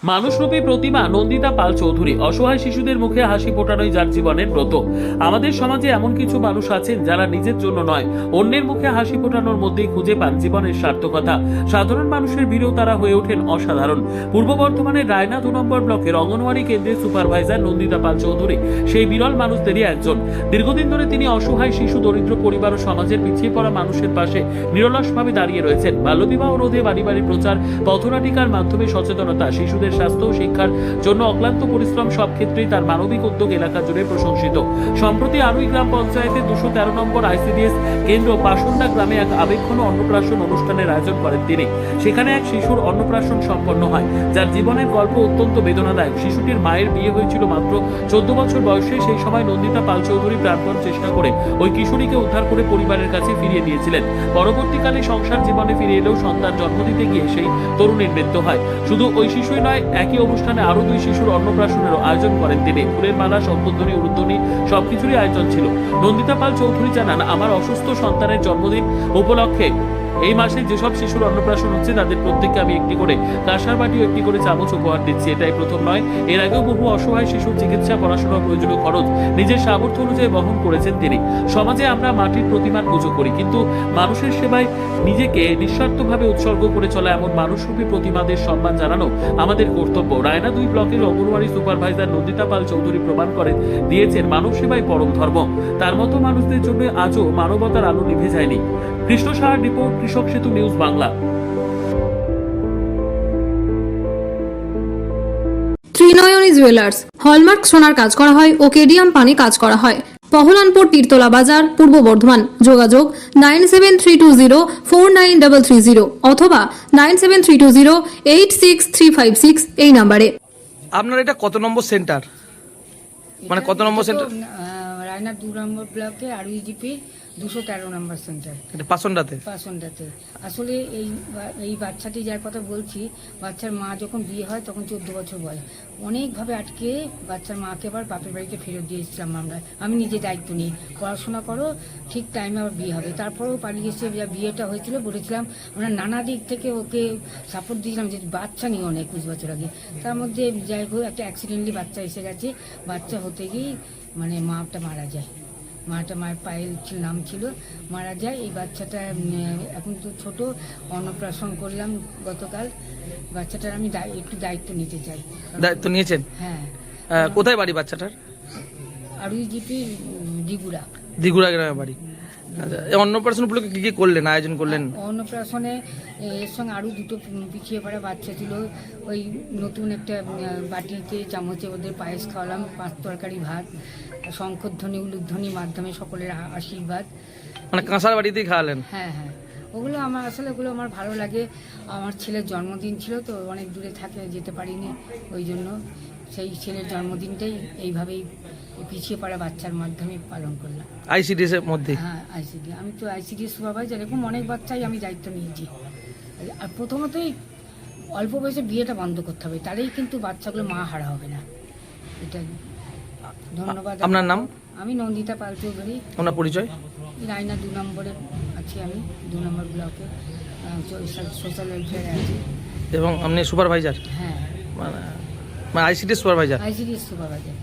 মানুষরূপী প্রতিমা নন্দিতা পাল চৌধুরী। অসহায় শিশুদের মুখে হাসি ফোটানোই যার জীবনের ব্রত। আমাদের সমাজে এমন কিছু মানুষ আছেন যারা নিজের জন্য নয়, অন্যের মুখে হাসি ফোটানোর মধ্যেই খুঁজে পান জীবনের সার্থকতা। সাধারণ মানুষের ভিড়েও তারা হয়ে ওঠেন অসাধারণ। পূর্ব বর্ধমানের রায়না 2 নম্বর ব্লকের অঙ্গনওয়াড়ি কেন্দ্রের সুপারভাইজার নন্দিতা পাল চৌধুরী সেই বিরল মানুষদেরই একজন। দীর্ঘদিন ধরে তিনি অসহায় শিশু, দরিদ্র পরিবার ও সমাজের পিছিয়ে পড়া মানুষের পাশে নিরলসভাবে দাঁড়িয়ে রয়েছেন। বাল্যবিবাহ রোধে বাড়ি বাড়ি প্রচার, পথনাটিকার মাধ্যমে সচেতনতা, শিশুদের স্বাস্থ্য ও শিক্ষার জন্য অক্লান্ত পরিশ্রম, সব ক্ষেত্রেই তার মানবিক উদ্যোগ এলাকা জুড়ে প্রশংসিত। সম্প্রতি আরুই গ্রাম পঞ্চায়েতের 213 নম্বর আইসিডিএস কেন্দ্র পাশন্ডা গ্রামে এক আবেগঘন অন্নপ্রাশন অনুষ্ঠানের আয়োজন করেন তিনি। সেখানে এক শিশুর অন্নপ্রাশন সম্পন্ন হয়, যার জীবনের গল্প অত্যন্ত বেদনাদায়ক। শিশুটির মায়ের বিয়ে হয়েছিল মাত্র 14 বছর বয়সে। সেই সময় নন্দিতা পাল চৌধুরী প্রাণপণ চেষ্টা করে ওই কিশোরীকে উদ্ধার করে পরিবারের কাছে ফিরিয়ে দিয়েছিলেন। পরবর্তীকালে সংসার জীবনে ফিরে এলেও সন্তান জন্ম দিতে গিয়ে সেই তরুণীর মৃত্যু হয়। শুধু ওই শিশুই নয়, একই অনুষ্ঠানে আরো 2 শিশুর অন্নপ্রাশনেরও আয়োজন করেন তিনি। ফুলের মালা, শঙ্খধ্বনি, উলুধ্বনি সবকিছুরই আয়োজন ছিল। নন্দিতা পাল চৌধুরী জানান, আমার অসুস্থ সন্তানের জন্মদিন উপলক্ষে এই মাসে যেসব শিশুর অন্নপ্রাশন হচ্ছে তাদের প্রত্যেককে আমি একটি করে কাঁসার বাটি ও একটি করে চামচ উপহার দিচ্ছি। এটাই প্রথম নয়, এর আগেও বহু অসহায় শিশুর চিকিৎসা, পড়াশোনা, প্রয়োজনীয় খরচ নিজের সামর্থ্য অনুযায়ী বহন করেছেন তিনি। সমাজে আমরা মাটির প্রতিমার পুজো করি, কিন্তু মানুষের সেবায় নিজেকে নিঃস্বার্থভাবে উৎসর্গ করে চলা এমন মানুষরূপী প্রতিমাদের সম্মান জানানো আমাদের কর্তব্য। রায়না 2 ব্লকের অঙ্গনওয়াড়ি সুপারভাইজার নন্দিতা পাল চৌধুরী প্রমাণ করে দিয়েছেন মানব সেবাই পরম ধর্ম। তার মতো মানুষদের জন্য আজও মানবতার আলো নিভে যায়নি। কৃষ্ণ সাহার রিপোর্ট, কৃষক সেতু news Bangla. Trinayani jewellers hallmark সোনার কাজ করা হয় ও কেডিয়াম পানি কাজ করা হয়। পহলানপুর, তীরতলা বাজার, পূর্ব বর্ধমান। যোগাযোগ 9732049330 অথবা 9732086356 এই নম্বরে। আপনার এটা কত নম্বর সেন্টার, মানে কত নম্বর সেন্টার? রায়না 2 নম্বর ব্লকে আরইজিপি 213 নম্বর সেন্টার, এটা পাসন্ডাতে। আসলে এই বাচ্চাটি যার কথা বলছি, বাচ্চার মা যখন বিয়ে হয় তখন 14 বছর বয়স, অনেকভাবে আটকে বাচ্চার মাকে আবার বাপের বাড়িতে ফেরত দিয়ে এসেছিলাম আমি নিজে দায়িত্ব নিই, পড়াশোনা করো, ঠিক টাইমে আবার বিয়ে হবে। তারপরেও পালিয়ে এসে বিয়েটা হয়েছিল, বলেছিলাম আমরা নানা দিক থেকে ওকে সাপোর্ট দিয়েছিলাম যে বাচ্চা নিয়ে 21 বছর আগে। তার মধ্যে যাই হোক একটা অ্যাক্সিডেন্টলি বাচ্চা এসে গেছে। বাচ্চা হতে গিয়ে মানে মাটা মারা যায়। মায়ের পায়েল নাম ছিল, মারা যায়। এই বাচ্চাটা এখন তো ছোট, অন্নপ্রাশন করলাম গতকাল। বাচ্চাটার আমি একটু দায়িত্ব নিতে চাই। দায়িত্ব নিয়েছেন? হ্যাঁ। কোথায় বাড়ি বাচ্চাটার? আরইজিপি দিগুড়া গ্রামে বাড়ি। আচ্ছা, এই অন্নপ্রাশন উপলক্ষে কি কি করলেন, আয়োজন করলেন? অন্নপ্রাশনে এর সঙ্গে আরও 2টো পিছিয়ে পড়া বাচ্চা ছিল। ওই নতুন একটা বাটিতে চামচে ওদের পায়েস খাওয়ালাম, 5 তরকারি ভাত, শঙ্খধ্বনি, উলুধ্বনির মাধ্যমে সকলের আশীর্বাদ। মানে কাঁসার বাড়িতেই খাওয়ালেন? হ্যাঁ। ওগুলো আমার ভালো লাগে। আমার ছেলের জন্মদিন ছিল তো, অনেক দূরে থাকে, যেতে পারিনি, ওই জন্য সেই ছেলের জন্মদিনটাই এইভাবেই পিছিয়ে পড়া বাচ্চার মাধ্যমে পালন করলাম। আইসিডিএস এর মধ্যে? হ্যাঁ, আইসিডি। আমি তো আইসিডিএস সুপারভাইজার, এরকম অনেক বাচ্চাই আমি দায়িত্ব নিয়েছি। আর প্রথমতই অল্প বয়সে বিয়েটা বন্ধ করতে হবে, তাহলেই কিন্তু বাচ্চাগুলো মা হারা হবে না। এটা ধন্যবাদ। আপনার নাম? আমি নন্দিতা পাল চৌধুরী। আপনার পরিচয়? রায়না 2 নম্বরে আছি, আমি 2 নম্বর ব্লকে সোশ্যাল ওয়েলফেয়ারে আছি। এবং আপনি সুপারভাইজার? হ্যাঁ, মানে আইসিডিএস সুপারভাইজার? ICDS supervisor.